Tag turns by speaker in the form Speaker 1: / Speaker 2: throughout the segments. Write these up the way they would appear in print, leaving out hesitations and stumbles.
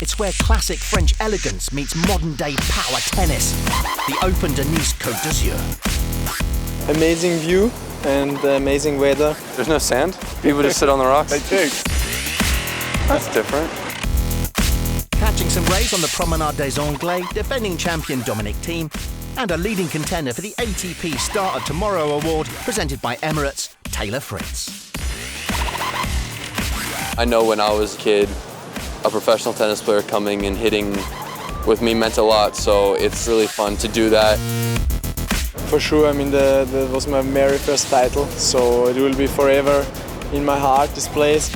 Speaker 1: It's where classic French elegance meets modern-day power tennis. The Open de Nice Côte d'Azur.
Speaker 2: Amazing view and amazing weather.
Speaker 3: There's no sand. People just sit on the rocks.
Speaker 2: They do.
Speaker 3: That's different.
Speaker 1: Catching some rays on the Promenade des Anglais, defending champion Dominic Thiem, and a leading contender for the ATP Star of Tomorrow award presented by Emirates, Taylor Fritz.
Speaker 3: I know when I was a kid, a professional tennis player coming and hitting with me meant a lot, so it's really fun to do that.
Speaker 2: For sure, I mean, that was my very first title, so it will be forever in my heart, this place.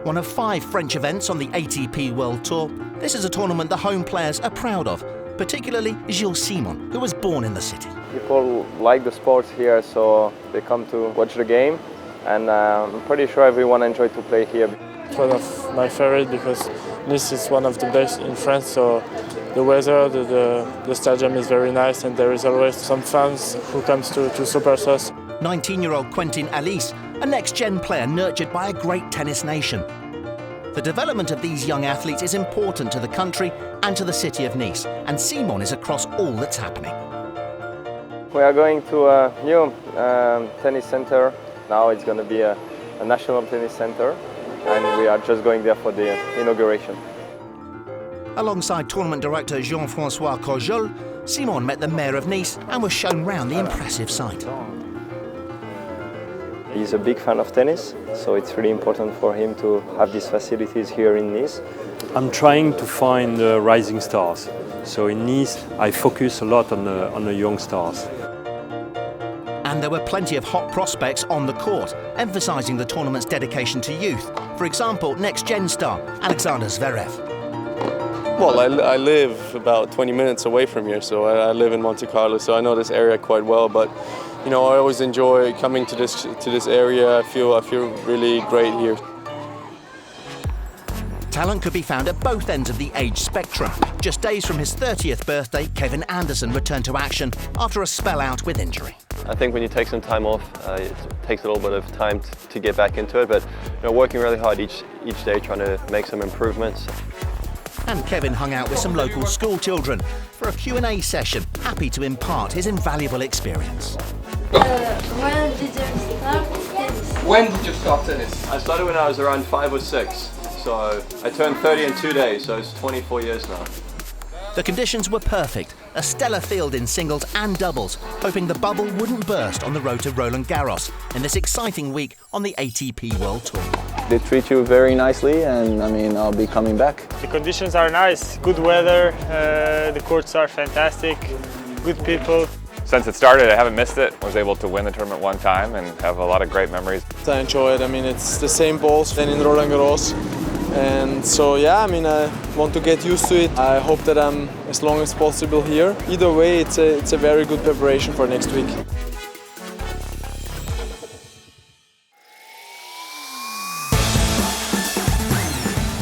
Speaker 1: One of 5 French events on the ATP World Tour, this is a tournament the home players are proud of, particularly Gilles Simon, who was born in the city.
Speaker 4: People like the sports here, so they come to watch the game, and I'm pretty sure everyone enjoyed to play here.
Speaker 2: It's one of my favorite because Nice is one of the best in France, so the weather, the stadium is very nice, and there is always some fans who comes to support us.
Speaker 1: 19-year-old Quentin Alice, a next-gen player nurtured by a great tennis nation. The development of these young athletes is important to the country and to the city of Nice, and Simon is across all that's happening.
Speaker 4: We are going to a new tennis center. Now it's going to be a national tennis center, and we are just going there for the inauguration.
Speaker 1: Alongside tournament director Jean-François Corjol, Simon met the mayor of Nice and was shown round the impressive site.
Speaker 4: He's a big fan of tennis, so it's really important for him to have these facilities here in Nice.
Speaker 5: I'm trying to find rising stars. So in Nice, I focus a lot on the young stars.
Speaker 1: And there were plenty of hot prospects on the court, emphasising the tournament's dedication to youth. For example, next-gen star Alexander Zverev.
Speaker 3: Well, I live about 20 minutes away from here, so I live in Monte Carlo, so I know this area quite well. But you know, I always enjoy coming to this area. I feel really great here.
Speaker 1: Talent could be found at both ends of the age spectrum. Just days from his 30th birthday, Kevin Anderson returned to action after a spell out with injury.
Speaker 6: I think when you take some time off, it takes a little bit of time to get back into it, but you know, working really hard each day, trying to make some improvements.
Speaker 1: And Kevin hung out with some local school children for a Q&A session, happy to impart his invaluable experience.
Speaker 7: When did you start tennis?
Speaker 6: When did you start tennis? I started when I was around 5 or 6, so I turned 30 in 2 days, so it's 24 years now.
Speaker 1: The conditions were perfect, a stellar field in singles and doubles, hoping the bubble wouldn't burst on the road to Roland Garros in this exciting week on the ATP World Tour.
Speaker 4: They treat you very nicely, and I mean, I'll be coming back.
Speaker 2: The conditions are nice, good weather, the courts are fantastic, good people.
Speaker 8: Since it started, I haven't missed it. I was able to win the tournament one time and have a lot of great memories.
Speaker 2: I enjoy it. I mean, it's the same balls than in Roland Garros. And so, yeah, I mean, I want to get used to it. I hope that I'm as long as possible here. Either way, it's a very good preparation for next week.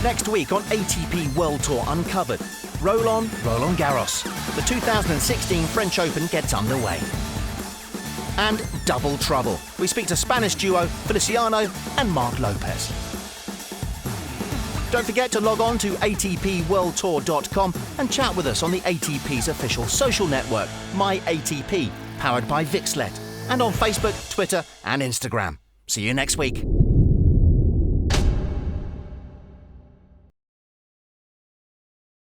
Speaker 1: Next week on ATP World Tour Uncovered, Roland Garros. The 2016 French Open gets underway. And double trouble. We speak to Spanish duo Feliciano and Marc Lopez. Don't forget to log on to atpworldtour.com and chat with us on the ATP's official social network, MyATP, powered by Vixlet, and on Facebook, Twitter and Instagram. See you next week.